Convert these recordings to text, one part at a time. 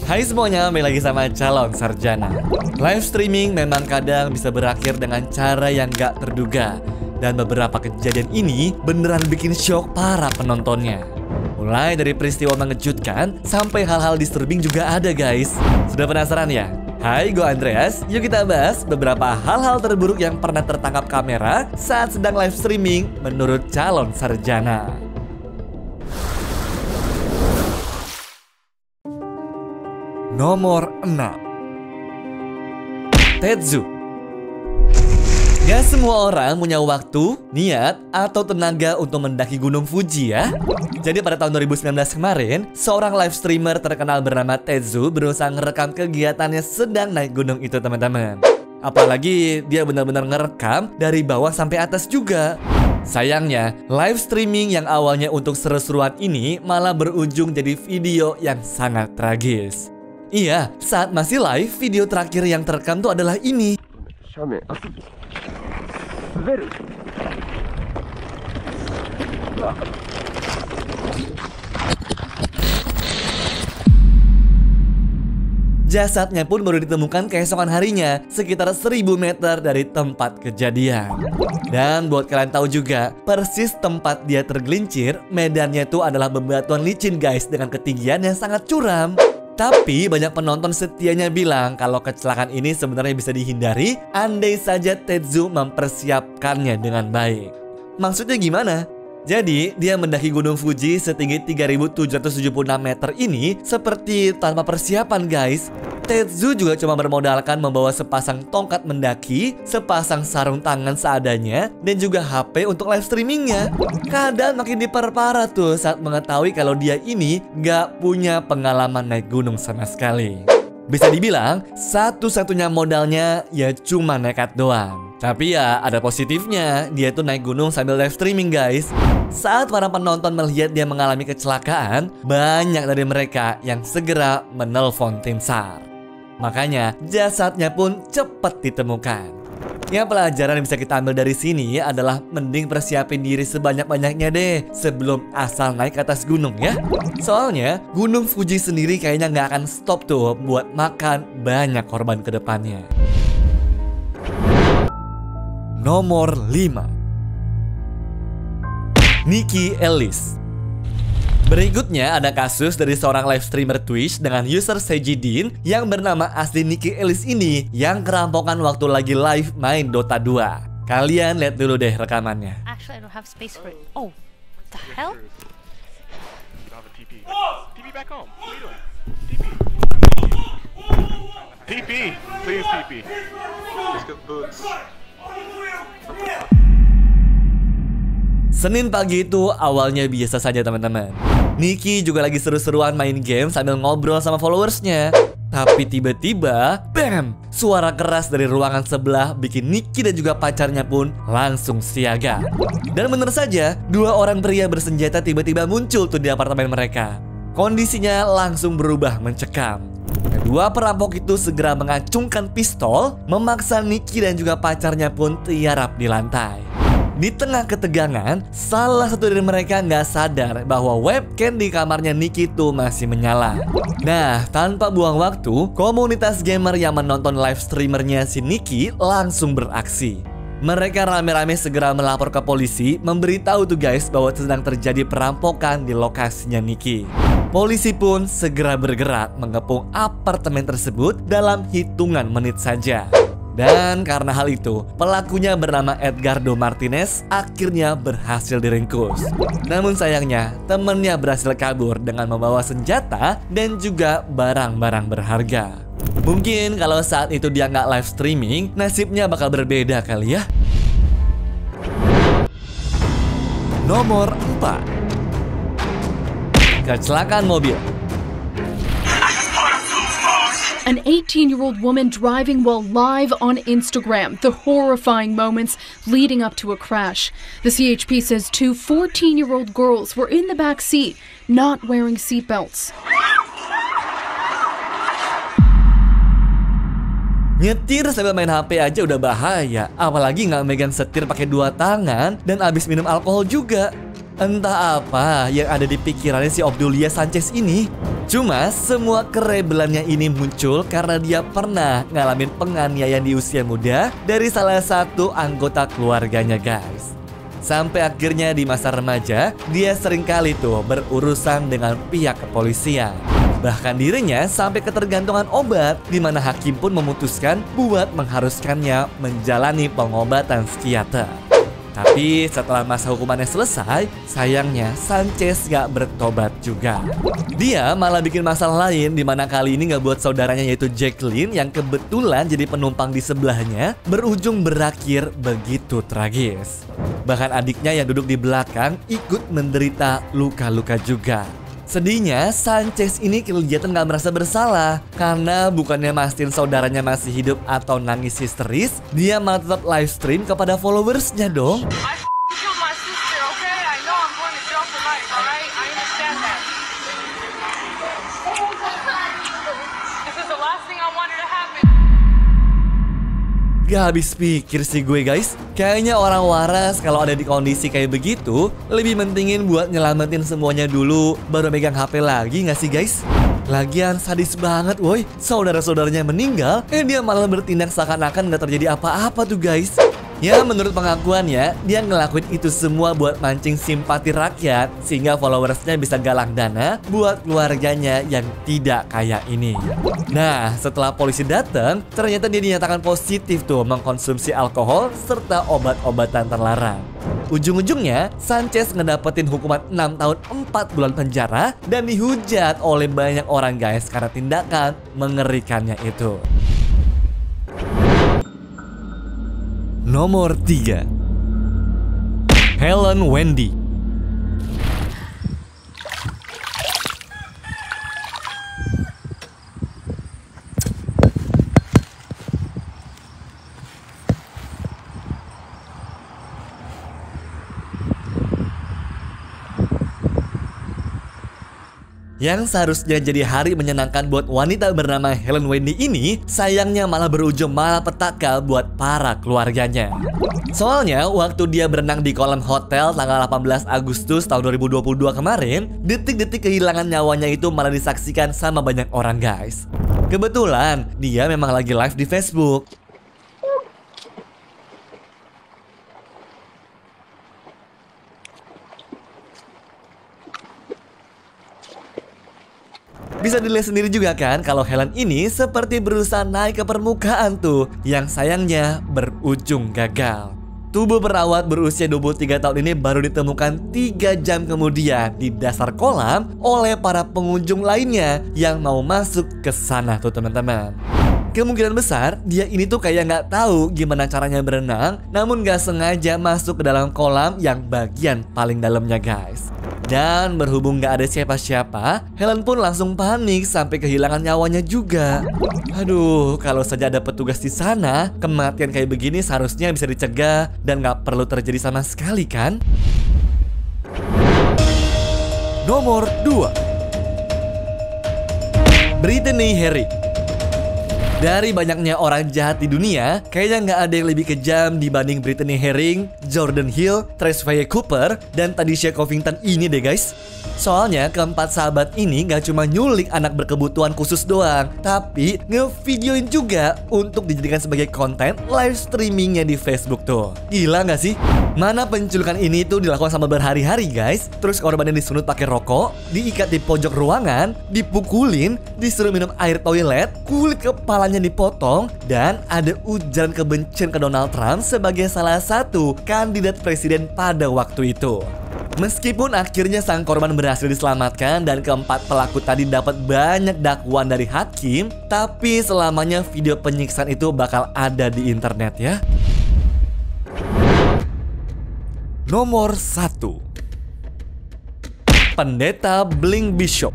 Hai semuanya, kembali lagi sama Calon Sarjana. Live streaming memang kadang bisa berakhir dengan cara yang gak terduga. Dan beberapa kejadian ini beneran bikin shock para penontonnya. Mulai dari peristiwa mengejutkan sampai hal-hal disturbing juga ada guys. Sudah penasaran ya? Hai, gue Andreas. Yuk kita bahas beberapa hal-hal terburuk yang pernah tertangkap kamera saat sedang live streaming menurut Calon Sarjana. Nomor 6. Tetsu. Gak semua orang punya waktu, niat, atau tenaga untuk mendaki Gunung Fuji ya. Jadi pada tahun 2019 kemarin, seorang live streamer terkenal bernama Tetsu berusaha ngerekam kegiatannya sedang naik gunung itu teman-teman. Apalagi dia benar-benar ngerekam dari bawah sampai atas juga. Sayangnya, live streaming yang awalnya untuk seru-seruan ini malah berujung jadi video yang sangat tragis. Iya, saat masih live, video terakhir yang terekam tuh adalah ini. Jasadnya pun baru ditemukan keesokan harinya, sekitar 1000 meter dari tempat kejadian. Dan buat kalian tahu juga, persis tempat dia tergelincir, medannya tuh adalah bebatuan licin guys, dengan ketinggian yang sangat curam. Tapi banyak penonton setianya bilang kalau kecelakaan ini sebenarnya bisa dihindari andai saja Tetsu mempersiapkannya dengan baik. Maksudnya gimana? Jadi dia mendaki Gunung Fuji setinggi 3776 meter ini seperti tanpa persiapan guys. Tetsu juga cuma bermodalkan membawa sepasang tongkat mendaki, sepasang sarung tangan seadanya, dan juga HP untuk live streamingnya. Keadaan makin diperparah tuh saat mengetahui kalau dia ini gak punya pengalaman naik gunung sama sekali. Bisa dibilang satu-satunya modalnya ya cuma nekat doang. Tapi ya ada positifnya, dia tuh naik gunung sambil live streaming guys. Saat para penonton melihat dia mengalami kecelakaan, banyak dari mereka yang segera menelpon tim SAR. Makanya jasadnya pun cepat ditemukan. Ya, pelajaran yang bisa kita ambil dari sini adalah mending persiapin diri sebanyak-banyaknya deh sebelum asal naik ke atas gunung ya. Soalnya Gunung Fuji sendiri kayaknya nggak akan stop tuh buat makan banyak korban ke depannya. Nomor 5. Nikki Ellis. Berikutnya ada kasus dari seorang live streamer Twitch dengan user Sejidin yang bernama asli Nikki Ellis ini yang kerampokan waktu lagi live main Dota 2. Kalian lihat dulu deh rekamannya. Actually, I don't have space for it. Oh, what the hell? TP back home. What are you doing? TP. Please TP. Let's get boots. Senin pagi itu awalnya biasa saja teman-teman. Nikki juga lagi seru-seruan main game sambil ngobrol sama followersnya. Tapi tiba-tiba, bam! Suara keras dari ruangan sebelah bikin Nikki dan juga pacarnya pun langsung siaga. Dan bener saja, dua orang pria bersenjata tiba-tiba muncul tuh di apartemen mereka. Kondisinya langsung berubah mencekam. Kedua perampok itu segera mengacungkan pistol, memaksa Nikki dan juga pacarnya pun tiarap di lantai. Di tengah ketegangan, salah satu dari mereka nggak sadar bahwa webcam di kamarnya Nikki tuh masih menyala. Nah, tanpa buang waktu, komunitas gamer yang menonton live streamernya si Nikki langsung beraksi. Mereka rame-rame segera melapor ke polisi, memberitahu tuh guys bahwa sedang terjadi perampokan di lokasinya Nikki. Polisi pun segera bergerak mengepung apartemen tersebut dalam hitungan menit saja. Dan karena hal itu, pelakunya bernama Edgardo Martinez akhirnya berhasil diringkus. Namun sayangnya, temannya berhasil kabur dengan membawa senjata dan juga barang-barang berharga. Mungkin kalau saat itu dia nggak live streaming, nasibnya bakal berbeda kali ya. Nomor 4. Kecelakaan mobil. An 18-year-old woman driving while live on Instagram. The horrifying moments leading up to a crash. The CHP says two 14-year-old girls were in the back seat, not wearing seatbelts. Nyetir sambil main HP aja udah bahaya, apalagi nggak megang setir pakai dua tangan dan abis minum alkohol juga. Entah apa yang ada di pikirannya si Obdulia Sanchez ini. Cuma semua kerebelannya ini muncul karena dia pernah ngalamin penganiayaan di usia muda dari salah satu anggota keluarganya guys. Sampai akhirnya di masa remaja, dia seringkali tuh berurusan dengan pihak kepolisian. Bahkan dirinya sampai ketergantungan obat, di mana hakim pun memutuskan buat mengharuskannya menjalani pengobatan psikiater. Tapi setelah masa hukumannya selesai, sayangnya Sanchez gak bertobat juga. Dia malah bikin masalah lain, di mana kali ini gak buat saudaranya yaitu Jacqueline yang kebetulan jadi penumpang di sebelahnya berujung berakhir begitu tragis. Bahkan adiknya yang duduk di belakang ikut menderita luka-luka juga. Sedihnya, Sanchez ini kelihatan gak merasa bersalah karena bukannya mastiin saudaranya masih hidup atau nangis histeris, dia malah tetap live stream kepada followersnya dong. Gak habis pikir sih gue guys. Kayaknya orang waras kalau ada di kondisi kayak begitu lebih mentingin buat nyelamatin semuanya dulu baru megang HP lagi gak sih guys? Lagian sadis banget woi. Saudara-saudaranya meninggal dia malah bertindak seakan-akan gak terjadi apa-apa tuh guys. Ya menurut pengakuannya, dia ngelakuin itu semua buat mancing simpati rakyat sehingga followersnya bisa galang dana buat keluarganya yang tidak kaya ini. Nah, setelah polisi datang, ternyata dia dinyatakan positif tuh mengkonsumsi alkohol serta obat-obatan terlarang. Ujung-ujungnya, Sanchez ngedapetin hukuman 6 tahun 4 bulan penjara dan dihujat oleh banyak orang guys karena tindakan mengerikannya itu. Nomor 3, Helen Wendy. Yang seharusnya jadi hari menyenangkan buat wanita bernama Helen Wendy ini, sayangnya malah berujung malapetaka buat para keluarganya. Soalnya waktu dia berenang di kolam hotel tanggal 18 Agustus tahun 2022 kemarin, detik-detik kehilangan nyawanya itu malah disaksikan sama banyak orang guys. Kebetulan dia memang lagi live di Facebook. Bisa dilihat sendiri juga kan kalau Helen ini seperti berusaha naik ke permukaan tuh, yang sayangnya berujung gagal. Tubuh perawat berusia 23 tahun ini baru ditemukan 3 jam kemudian di dasar kolam oleh para pengunjung lainnya yang mau masuk ke sana tuh teman-teman. Kemungkinan besar dia ini tuh kayak nggak tahu gimana caranya berenang, namun nggak sengaja masuk ke dalam kolam yang bagian paling dalamnya guys. Dan berhubung gak ada siapa-siapa, Helen pun langsung panik sampai kehilangan nyawanya juga. Aduh, kalau saja ada petugas di sana, kematian kayak begini seharusnya bisa dicegah dan gak perlu terjadi sama sekali kan? Nomor 2, Brittany Herring. Dari banyaknya orang jahat di dunia, kayaknya nggak ada yang lebih kejam dibanding Brittany Herring, Jordan Hill, Trace Faye Cooper, dan Tanisha Covington ini deh guys. Soalnya keempat sahabat ini gak cuma nyulik anak berkebutuhan khusus doang, tapi ngevideoin juga untuk dijadikan sebagai konten live streamingnya di Facebook tuh. Gila gak sih? Mana penculikan ini tuh dilakukan sama berhari-hari guys. Terus korbannya disunut pakai rokok, diikat di pojok ruangan, dipukulin, disuruh minum air toilet, kulit kepalanya dipotong, dan ada ujaran kebencian ke Donald Trump sebagai salah satu kandidat presiden pada waktu itu. Meskipun akhirnya sang korban berhasil diselamatkan dan keempat pelaku tadi dapat banyak dakwaan dari hakim, tapi selamanya video penyiksaan itu bakal ada di internet ya. Nomor 1, Pendeta Blink Bishop.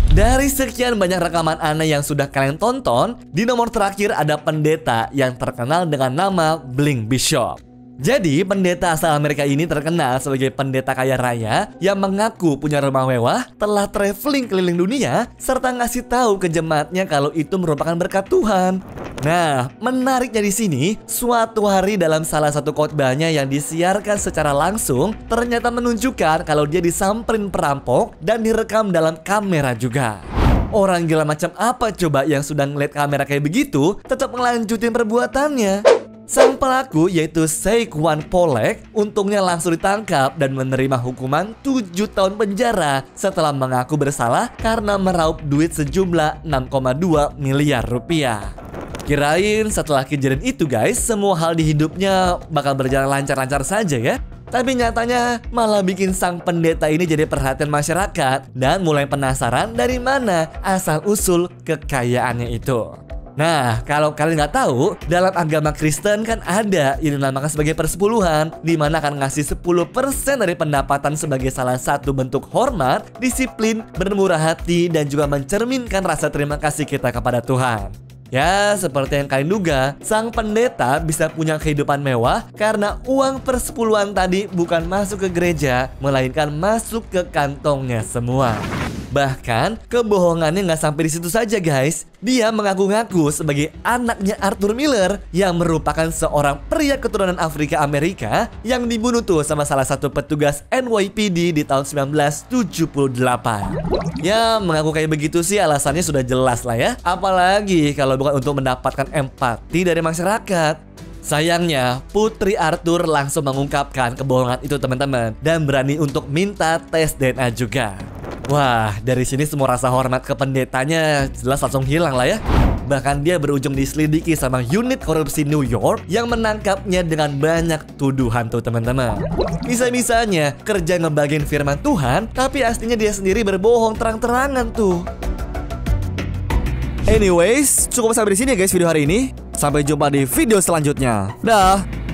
Dari sekian banyak rekaman aneh yang sudah kalian tonton, di nomor terakhir ada pendeta yang terkenal dengan nama Blink Bishop. Jadi pendeta asal Amerika ini terkenal sebagai pendeta kaya raya yang mengaku punya rumah mewah, telah traveling keliling dunia, serta ngasih tahu ke jemaatnya kalau itu merupakan berkat Tuhan. Nah, menariknya di sini, suatu hari dalam salah satu khotbahnya yang disiarkan secara langsung, ternyata menunjukkan kalau dia disamperin perampok dan direkam dalam kamera juga. Orang gila macam apa coba yang sudah ngeliat kamera kayak begitu tetap ngelanjutin perbuatannya? Sang pelaku yaitu Saquon Polek untungnya langsung ditangkap dan menerima hukuman 7 tahun penjara setelah mengaku bersalah karena meraup duit sejumlah 6,2 miliar rupiah. Kirain setelah kejadian itu guys, semua hal di hidupnya bakal berjalan lancar-lancar saja ya. Tapi nyatanya malah bikin sang pendeta ini jadi perhatian masyarakat dan mulai penasaran dari mana asal-usul kekayaannya itu. Nah, kalau kalian nggak tahu, dalam agama Kristen kan ada yang dinamakan sebagai persepuluhan, di mana akan ngasih 10% dari pendapatan sebagai salah satu bentuk hormat, disiplin, bermurah hati, dan juga mencerminkan rasa terima kasih kita kepada Tuhan. Ya, seperti yang kalian duga, sang pendeta bisa punya kehidupan mewah karena uang persepuluhan tadi bukan masuk ke gereja, melainkan masuk ke kantongnya semua. Bahkan, kebohongannya nggak sampai di situ saja guys. Dia mengaku-ngaku sebagai anaknya Arthur Miller yang merupakan seorang pria keturunan Afrika Amerika yang dibunuh tuh sama salah satu petugas NYPD di tahun 1978. Ya, mengaku kayak begitu sih alasannya sudah jelas lah ya. Apalagi kalau bukan untuk mendapatkan empati dari masyarakat. Sayangnya, Putri Arthur langsung mengungkapkan kebohongan itu teman-teman dan berani untuk minta tes DNA juga. Wah, dari sini semua rasa hormat ke pendetanya jelas langsung hilang lah ya. Bahkan dia berujung diselidiki sama unit korupsi New York yang menangkapnya dengan banyak tuduhan tuh teman-teman. Bisa-bisanya kerja ngebagiin firman Tuhan, tapi aslinya dia sendiri berbohong terang-terangan tuh. Anyways, cukup sampai di sini ya guys video hari ini. Sampai jumpa di video selanjutnya. Dah.